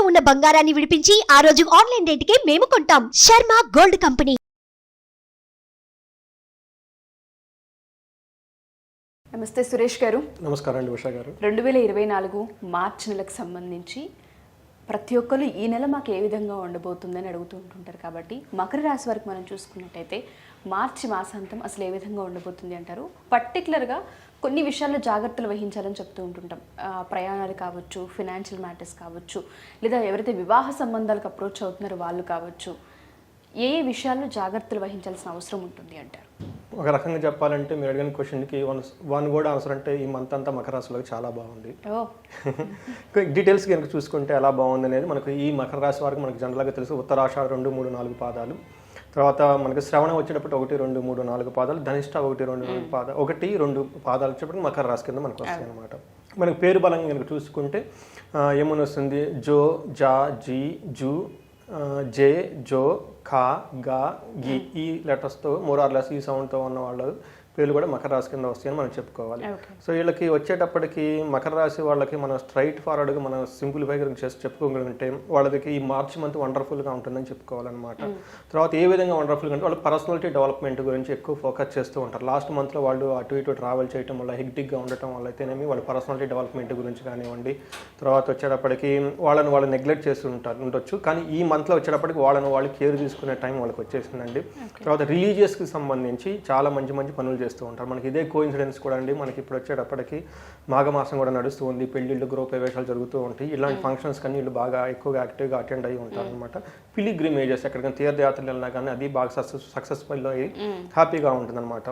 ఉన్న బంగారాన్ని విడిపించి ఆ రోజు ఆన్లైన్ రేటుకే మేము కొంటాం. Sharma gold company. నమస్తే సురేష్ గారు. నమస్కారం అండి ఉషా గారు. 2024 మార్చి నెలకు సంబంధించి ప్రతి ఒక్కరు ఈ నెల మాకు ఏ విధంగా ఉండబోతుందని అడుగుతూ ఉంటుంటారు. కాబట్టి మకర రాశి వరకు మనం చూసుకున్నట్టయితే మార్చి మాసాంతం అసలు ఏ విధంగా ఉండబోతుంది అంటారు? పర్టికులర్గా కొన్ని విషయాల్లో జాగ్రత్తలు వహించాలని చెప్తూ ఉంటుంటాం. ప్రయాణాలు కావచ్చు, ఫినాన్షియల్ మ్యాటర్స్ కావచ్చు, లేదా ఎవరైతే వివాహ సంబంధాలకు అప్రోచ్ అవుతున్నారో వాళ్ళు కావచ్చు, ఏ విషయాల్లో జాగ్రత్తలు వహించాల్సిన అవసరం ఉంటుంది అంటారు? ఒక రకంగా చెప్పాలంటే మీరు అడిగిన క్వశ్చన్కి వన్ వర్డ్ ఆన్సర్ అంటే ఈ మంత్ అంతా మకర రాశిలోకి చాలా బాగుంది. డీటెయిల్స్ కనుక చూసుకుంటే ఎలా బాగుంది అనేది మనకు ఈ మకర రాశి వరకు మనకు జనరల్గా తెలుసు. ఉత్తరాషాఢ 2, 3, 4 పాదాలు, తర్వాత మనకి శ్రవణం వచ్చేటప్పుడు 1, 2, 3, 4 పాదాలు, ధనిష్ట 1, 2, 4 పాదాలు, 1, 2 పాదాలు వచ్చేటప్పుడు మకర రాశి కింద మనకు వస్తాయి అనమాట. మనకి పేరు బలంగా కనుక చూసుకుంటే ఏమని వస్తుంది? జో, జా, జీ, జూ, జే, జో, ఖా, గా, గి, ఈ లెటర్స్తో మోరార్లెస్ ఈ సౌండ్తో ఉన్న వాళ్ళు పేర్లు కూడా మకర రాశి కింద వస్తాయని మనం చెప్పుకోవాలి. సో వీళ్ళకి వచ్చేటప్పటికి మకర రాశి వాళ్ళకి మనం స్ట్రైట్ ఫార్వర్డ్గా మనం సింప్లిఫైగా చేసి చెప్పుకోగలిగితే వాళ్ళకి ఈ మార్చి మంత్ వండర్ఫుల్గా ఉంటుందని చెప్పుకోవాలన్నమాట. తర్వాత ఏ విధంగా వండర్ఫుల్గా అంటే వాళ్ళు పర్సనాలిటీ డెవలప్మెంట్ గురించి ఎక్కువ ఫోకస్ చేస్తూ ఉంటారు. లాస్ట్ మంత్లో వాళ్ళు అటు ఇటు ట్రావెల్ చేయడం వల్ల, హెక్టిక్గా ఉండటం వల్ల అయితేనేమి వాళ్ళ పర్సనాలిటీ డెవలప్మెంట్ గురించి కానివ్వండి, తర్వాత వచ్చేటప్పటికి వాళ్ళు నెగ్లెక్ట్ చేస్తూ ఉండొచ్చు. కానీ ఈ మంత్లో వచ్చేటప్పటికి వాళ్ళు కేర్ తీసుకునే టైం వాళ్ళకి వచ్చేసిందండి. తర్వాత రిలీజియస్కి సంబంధించి చాలా మంచి మంచి పనులు చేస్తూ ఉంటారు. మనకి ఇదే కోఇన్సిడెన్స్ కూడా అండి. మనకి ఇప్పుడు వచ్చేటప్పటికి మాఘమాసం కూడా నడుస్తూ ఉంది, పెళ్లిళ్ళు, గృహప్రవేశాలు జరుగుతూ ఉంటాయి. ఇలాంటి ఫంక్షన్స్ కానీ వీళ్ళు బాగా ఎక్కువగా యాక్టివ్గా అటెండ్ అయ్యి ఉంటారు అనమాట. పిలిగ్రిమేజెస్ ఎక్కడికైనా తీర్థయాత్రలు వెళ్ళినా కానీ అది బాగా సక్సెస్ఫుల్ అయ్యి హ్యాపీగా ఉంటుందన్నమాట.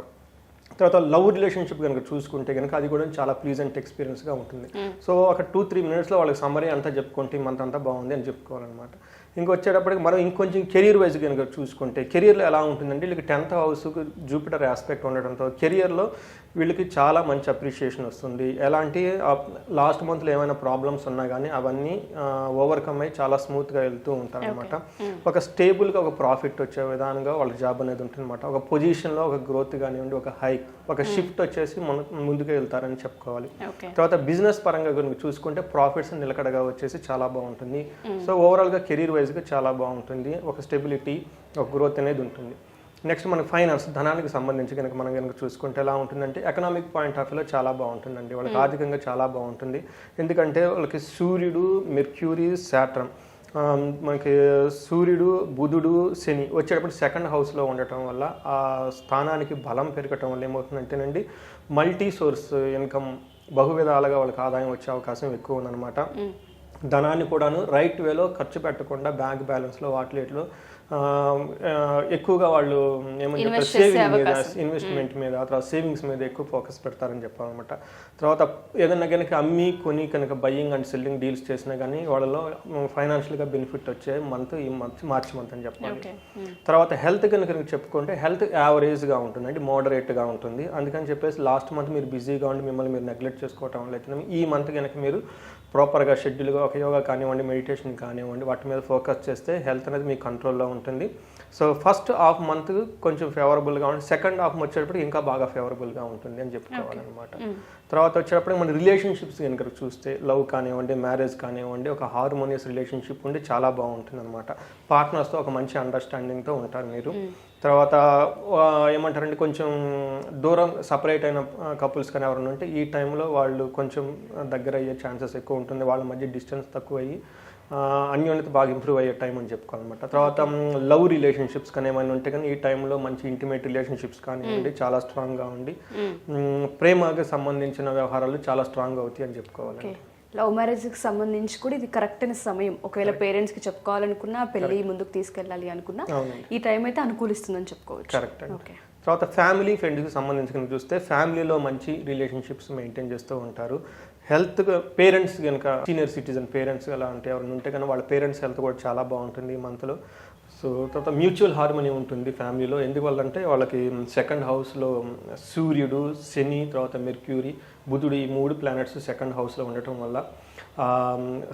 తర్వాత లవ్ రిలేషన్షిప్ కనుక చూసుకుంటే కనుక అది కూడా చాలా ప్లీజెంట్ ఎక్స్పీరియన్స్గా ఉంటుంది. సో ఒక 2-3 మినిట్స్లో వాళ్ళకి సమ్మరీ అంతా చెప్పుకుంటే మంత్ అంతా బాగుంది అని చెప్పుకోవాలన్నమాట. ఇంకొచ్చేటప్పటికి మనం ఇంకొంచెం కెరీర్ వైజ్ కనుక చూసుకుంటే కెరీర్లో ఎలా ఉంటుందంటే వీళ్ళకి 10th హౌస్కి జూపిటర్ ఆస్పెక్ట్ ఉండడంతో కెరియర్లో వీళ్ళకి చాలా మంచి అప్రిషియేషన్ వస్తుంది. ఎలాంటి లాస్ట్ మంత్లో ఏమైనా ప్రాబ్లమ్స్ ఉన్నా కానీ అవన్నీ ఓవర్కమ్ అయ్యి చాలా స్మూత్గా వెళ్తూ ఉంటారు అనమాట. ఒక స్టేబుల్గా ఒక ప్రాఫిట్ వచ్చే విధానంగా వాళ్ళ జాబ్ అనేది ఉంటుంది అనమాట. ఒక పొజిషన్లో ఒక గ్రోత్ కానివ్వండి, ఒక హైక్, ఒక షిఫ్ట్ వచ్చేసి ముందుకు వెళ్తారని చెప్పుకోవాలి. తర్వాత బిజినెస్ పరంగా కనుక చూసుకుంటే ప్రాఫిట్స్ నిలకడగా వచ్చేసి చాలా బాగుంటుంది. సో ఓవరాల్గా కెరీర్ వైజ్గా చాలా బాగుంటుంది. ఒక స్టెబిలిటీ, ఒక గ్రోత్ అనేది ఉంటుంది. నెక్స్ట్ మనకి ఫైనాన్స్, ధనానికి సంబంధించి కనుక మనం కనుక చూసుకుంటే ఎలా ఉంటుందంటే ఎకనామిక్ పాయింట్ ఆఫ్ వ్యూలో చాలా బాగుంటుందండి. వాళ్ళకి ఆర్థికంగా చాలా బాగుంటుంది. ఎందుకంటే వాళ్ళకి సూర్యుడు, మెర్క్యూరీ, శాటర్న్, మనకి సూర్యుడు, బుధుడు, శని వచ్చేటప్పుడు 2nd హౌస్లో ఉండటం వల్ల ఆ స్థానానికి బలం పెరగటం వల్ల ఏమవుతుందంటేనండి మల్టీ సోర్స్ ఇన్కమ్, బహువిధాలుగా వాళ్ళకి ఆదాయం వచ్చే అవకాశం ఎక్కువ ఉందన్నమాట. ధనాన్ని కూడాను రైట్ వేలో ఖర్చు పెట్టకుండా బ్యాంక్ బ్యాలెన్స్లో వాటిలో ఎక్కువగా వాళ్ళు ఏమంటారు సేవింగ్ మీద, ఇన్వెస్ట్మెంట్ మీద, తర్వాత సేవింగ్స్ మీద ఎక్కువ ఫోకస్ పెడతారని చెప్పాలన్నమాట. తర్వాత ఏదైనా కనుక అమ్మి కొని కనుక బయ్యింగ్ అండ్ సెల్లింగ్ డీల్స్ చేసినా కానీ వాళ్ళలో ఫైనాన్షియల్గా బెనిఫిట్ వచ్చే మంత్ ఈ మార్చి మంత్ అని చెప్పాలి. తర్వాత హెల్త్ కనుక చెప్పుకుంటే హెల్త్ యావరేజ్గా ఉంటుంది, అంటే మోడరేట్గా ఉంటుంది. అందుకని చెప్పేసి లాస్ట్ మంత్ మీరు బిజీగా ఉండి మిమ్మల్ని మీరు నెగ్లెక్ట్ చేసుకోవటం వల్ల అయితే ఈ మంత్ కనుక మీరు ప్రాపర్గా షెడ్యూల్గా ఒక యోగా కానివ్వండి, మెడిటేషన్ కానివ్వండి, వాటి మీద ఫోకస్ చేస్తే హెల్త్ అనేది మీ కంట్రోల్లో ఉంటుంది. సో ఫస్ట్ హాఫ్ మంత్ కొంచెం ఫేవరబుల్గా ఉంటుంది, సెకండ్ హాఫ్ వచ్చేటప్పుడు ఇంకా బాగా ఫేవరబుల్గా ఉంటుంది అని చెప్పుకోవాలన్నమాట. తర్వాత వచ్చేటప్పుడు మన రిలేషన్షిప్స్ కనుక చూస్తే లవ్ కానివ్వండి, మ్యారేజ్ కానివ్వండి, ఒక హార్మోనియస్ రిలేషన్షిప్ ఉండి చాలా బాగుంటుంది అనమాట. పార్ట్నర్స్తో ఒక మంచి అండర్స్టాండింగ్తో ఉంటారు మీరు. తర్వాత ఏమంటారంటే కొంచెం దూరం సపరేట్ అయిన కపుల్స్ కానీ ఎవరైనా ఉంటే ఈ టైంలో వాళ్ళు కొంచెం దగ్గర అయ్యే ఛాన్సెస్ ఎక్కువ ఉంటుంది. వాళ్ళ మధ్య డిస్టెన్స్ తక్కువ అయ్యి అన్యోన్యత బాగా ఇంప్రూవ్ అయ్యే టైం అని చెప్పుకోవాలన్నమాట. తర్వాత లవ్ రిలేషన్షిప్స్ కానీ ఏమైనా ఉంటే కానీ ఈ టైంలో మంచి ఇంటిమేట్ రిలేషన్షిప్స్ కానివ్వండి చాలా స్ట్రాంగ్గా ఉండి ప్రేమకి సంబంధించిన వ్యవహారాలు చాలా స్ట్రాంగ్గా అవుతాయి అని చెప్పుకోవాలి. లవ్ మ్యారేజ్కి సంబంధించి కూడా ఇది కరెక్ట్ అయిన సమయం. ఒకవేళ పేరెంట్స్కి చెప్పుకోవాలనుకున్నా, పెళ్ళి ముందుకు తీసుకెళ్ళాలి అనుకున్నా ఈ టైం అయితే అనుకూలిస్తుందని చెప్పుకోవచ్చు. కరెక్ట్ అండి. తర్వాత ఫ్యామిలీ ఫ్రెండ్స్కి సంబంధించి చూస్తే ఫ్యామిలీలో మంచి రిలేషన్షిప్స్ మెయింటైన్ చేస్తూ ఉంటారు. హెల్త్, పేరెంట్స్ కనుక సీనియర్ సిటిజన్ పేరెంట్స్ అలా అంటే ఎవరైనా ఉంటే కనుక వాళ్ళ పేరెంట్స్ హెల్త్ కూడా చాలా బాగుంటుంది ఈ మంత్లో. సో తర్వాత మ్యూచువల్ హార్మనీ ఉంటుంది ఫ్యామిలీలో. ఎందువల్లంటే వాళ్ళకి 2nd హౌస్లో సూర్యుడు, శని, తర్వాత మెర్క్యూరీ, బుధుడు ఈ 3 ప్లానెట్స్ 2nd హౌస్లో ఉండటం వల్ల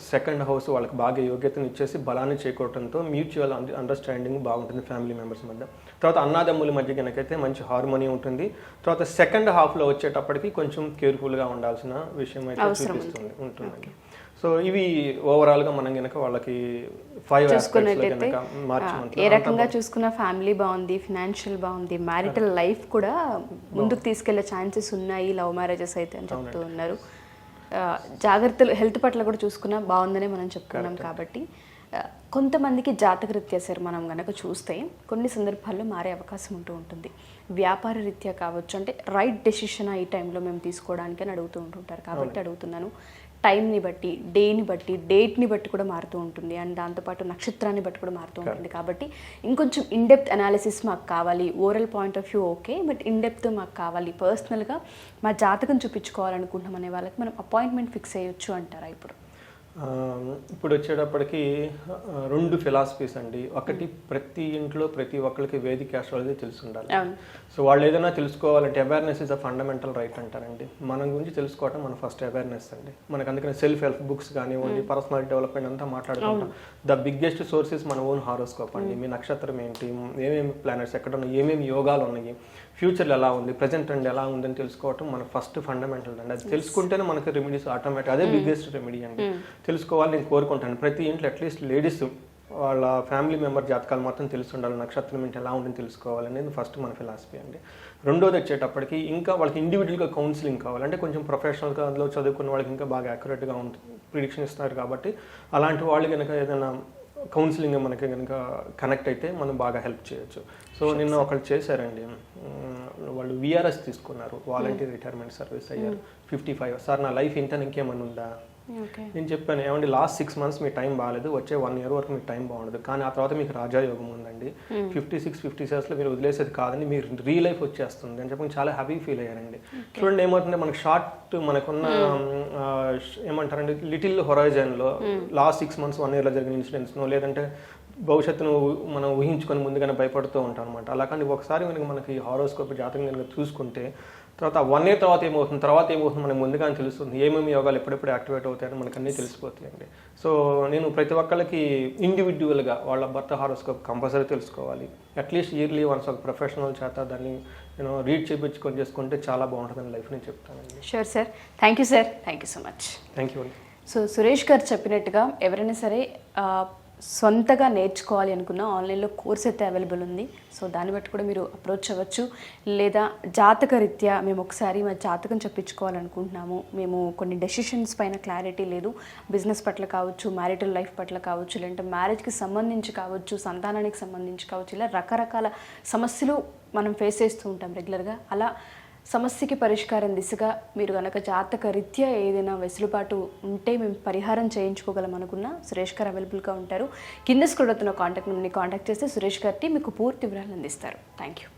2nd హౌస్ వాళ్ళకి బాగా యోగ్యతను ఇచ్చేసి బలాన్ని చేకూరడంతో మ్యూచువల్ అండర్స్టాండింగ్ బాగుంటుంది ఫ్యామిలీ మెంబర్స్ మధ్య. తర్వాత అన్నాదమ్ముల మధ్య కనుకైతే మంచి హార్మోనీ ఉంటుంది. తర్వాత 2nd హాఫ్లో వచ్చేటప్పటికి కొంచెం కేర్ఫుల్గా ఉండాల్సిన విషయం అయితే చూపిస్తుంది ఉంటుందండి. సో ఇవి ఓవరాల్గా మనం కనుక వాళ్ళకి 5 చూసుకున్నట్టయితే మార్చి ఏ రకంగా చూసుకున్న ఫ్యామిలీ బాగుంది, ఫినాన్షియల్ బాగుంది, మ్యారిటల్ లైఫ్ కూడా ముందుకు తీసుకెళ్లే ఛాన్సెస్ ఉన్నాయి లవ్ మ్యారేజెస్ అయితే అని చెప్తూ ఉన్నారు. జాగ్రత్తలు హెల్త్ పట్ల కూడా చూసుకున్నా బాగుందనే మనం చెప్పుకున్నాం. కాబట్టి కొంతమందికి జాతకరీత్యా సార్ మనం కనుక చూస్తే కొన్ని సందర్భాల్లో మారే అవకాశం ఉంటుంది. వ్యాపార రీత్యా కావచ్చు, అంటే రైట్ డెసిషన్ ఈ టైంలో మేము తీసుకోవడానికి అని అడుగుతూ ఉంటుంటారు. కాబట్టి అడుగుతున్నాను, టైంని బట్టి, డేని బట్టి, డేట్ని బట్టి కూడా మారుతూ ఉంటుంది, అండ్ దాంతోపాటు నక్షత్రాన్ని బట్టి కూడా మారుతూ ఉంటుంది. కాబట్టి ఇంకొంచెం ఇన్డెప్త్ అనాలిసిస్ మాకు కావాలి. Oral point of view okay, but in depth మాకు కావాలి, పర్సనల్గా మా జాతకం చూపించుకోవాలనుకుంటున్నాం అనే వాళ్ళకి మనం అపాయింట్మెంట్ ఫిక్స్ అయ్యొచ్చు అంటారా? ఇప్పుడు వచ్చేటప్పటికి 2 ఫిలాసఫీస్ అండి. ఒకటి, ప్రతి ఇంట్లో ప్రతి ఒక్కరికి వేదిక ఆస్ట్రాలజీ తెలిసి ఉండాలి. సో వాళ్ళు ఏదైనా తెలుసుకోవాలంటే awareness is a fundamental right అంటారండి. మన గురించి తెలుసుకోవటం మన ఫస్ట్ అవేర్నెస్ అండి. మనకు అందుకని సెల్ఫ్ హెల్ప్ బుక్స్ కానివ్వండి, పర్సనాలిటీ డెవలప్మెంట్ అంతా మాట్లాడుకుంటాం. ద బిగ్గెస్ట్ సోర్సెస్ మన ఓన్ హారోస్కోప్ అండి. మీ నక్షత్రం ఏంటి, ఏమేమి ప్లానెట్స్ ఎక్కడ ఉన్నాయి, ఏమేమి యోగాలు ఉన్నాయి, ఫ్యూచర్లో ఎలా ఉంది, ప్రజెంట్ ట్రెండ్ ఎలా ఉందని తెలుసుకోవటం మన ఫస్ట్ ఫండమెంటల్ అండి. అది తెలుసుకుంటేనే మనకి రెమెడీస్ ఆటోమేటిక్, అదే బిగ్గెస్ట్ రెమెడీ అండి. తెలుసుకోవాలి నేను కోరుకుంటాను. ప్రతి ఇంట్లో అట్లీస్ట్ లేడీస్ వాళ్ళ ఫ్యామిలీ మెంబర్ జాతకాలు మొత్తం తెలిసి ఉండాలి, నక్షత్రం ఏంటి ఎలా ఉందని తెలుసుకోవాలనేది ఫస్ట్ మన ఫిలాసఫీ అండి. రెండోది వచ్చేటప్పటికి ఇంకా వాళ్ళకి ఇండివిజువల్గా కౌన్సిలింగ్ కావాలి. అంటే కొంచెం ప్రొఫెషనల్గా అందులో చదువుకున్న వాళ్ళకి ఇంకా బాగా యాక్యురేట్గా ఉంటుంది, ప్రిడిక్షన్ ఇస్తున్నారు కాబట్టి అలాంటి వాళ్ళు కనుక ఏదైనా కౌన్సిలింగ్ మనకి కనుక కనెక్ట్ అయితే మనం బాగా హెల్ప్ చేయొచ్చు. సో నిన్న ఒకళ్ళు చేశారండి, వాళ్ళు విఆర్ఎస్ తీసుకున్నారు, వాలంటీర్ రిటైర్మెంట్ సర్వీస్ అయ్యారు, 55. సార్ నా లైఫ్ ఇంత ఇంకేమన్నా ఉందా? నేను చెప్పాను, ఏమండి లాస్ట్ 6 months మీ టైం బాగాలేదు, వచ్చే 1 year వరకు మీకు టైం బాగుండదు, కానీ ఆ తర్వాత మీకు రాజాయోగం ఉందండి, 56, 57లో మీరు వదిలేసేది కాదని మీరు లైఫ్ వచ్చేస్తుంది అని చెప్పి చాలా హ్యాపీ ఫీల్ అయ్యారండి. చూడండి ఏమవుతుందంటే మనకు షార్ట్ మనకున్న ఏమంటారండి లిటిల్ హొరైజన్లో లాస్ట్ 6 months 1 yearలో జరిగిన ఇన్సిడెంట్స్నో లేదంటే భవిష్యత్తును మనం ఊహించుకొని ముందుగానే భయపడుతూ ఉంటాం అనమాట. అలా కానీ ఒకసారి మనకి హారోస్కోప్ జాతకం కనుక చూసుకుంటే తర్వాత 1 year తర్వాత ఏమవుతుంది మనకు ముందుగానే తెలుస్తుంది. ఏమేమి యోగాలు ఎప్పుడెప్పుడు యాక్టివేట్ అవుతాయని మనకు అన్నీ తెలిసిపోతాయండి. సో నేను ప్రతి ఒక్కళ్ళకి ఇండివిజువల్గా వాళ్ళ భర్త హారోస్కోప్ కంపల్సరీ తెలుసుకోవాలి. అట్లీస్ట్ ఇయర్లీ వన్స్ ఒక ప్రొఫెషనల్ చేత దాన్ని రీడ్ చేయించుకొని చేసుకుంటే చాలా బాగుంటుందని లైఫ్ నేను చెప్తానండి. Sure sir, thank you sir, thank you so much. Thank you అండి. సో సురేష్ గారు చెప్పినట్టుగా ఎవరైనా సరే సొంతగా నేర్చుకోవాలి అనుకున్న ఆన్లైన్లో కోర్స్ అయితే అవైలబుల్ ఉంది. సో దాన్ని బట్టి కూడా మీరు అప్రోచ్ అవ్వచ్చు. లేదా జాతక రీత్యా మేము ఒకసారి మా జాతకం చెప్పించుకోవాలనుకుంటున్నాము, మేము కొన్ని డెసిషన్స్ పైన క్లారిటీ లేదు, బిజినెస్ పట్ల కావచ్చు, మ్యారిటల్ లైఫ్ పట్ల కావచ్చు, లేదంటే మ్యారేజ్కి సంబంధించి కావచ్చు, సంతానానికి సంబంధించి కావచ్చు, ఇలా రకరకాల సమస్యలు మనం ఫేస్ చేస్తూ ఉంటాం రెగ్యులర్గా. అలా సమస్యకి పరిష్కారం దిశగా మీరు కనుక జాతక రీత్యా ఏదైనా వెసులుబాటు ఉంటే మేము పరిహారం చేయించుకోగలం అనుకున్నా సురేష్ గారు అవైలబుల్గా ఉంటారు. కింద స్క్రోల్ అవుతున్న కాంటాక్ట్ నెంబర్ని కాంటాక్ట్ చేస్తే సురేష్ గారి మీకు పూర్తి వివరాలు అందిస్తారు. Thank you.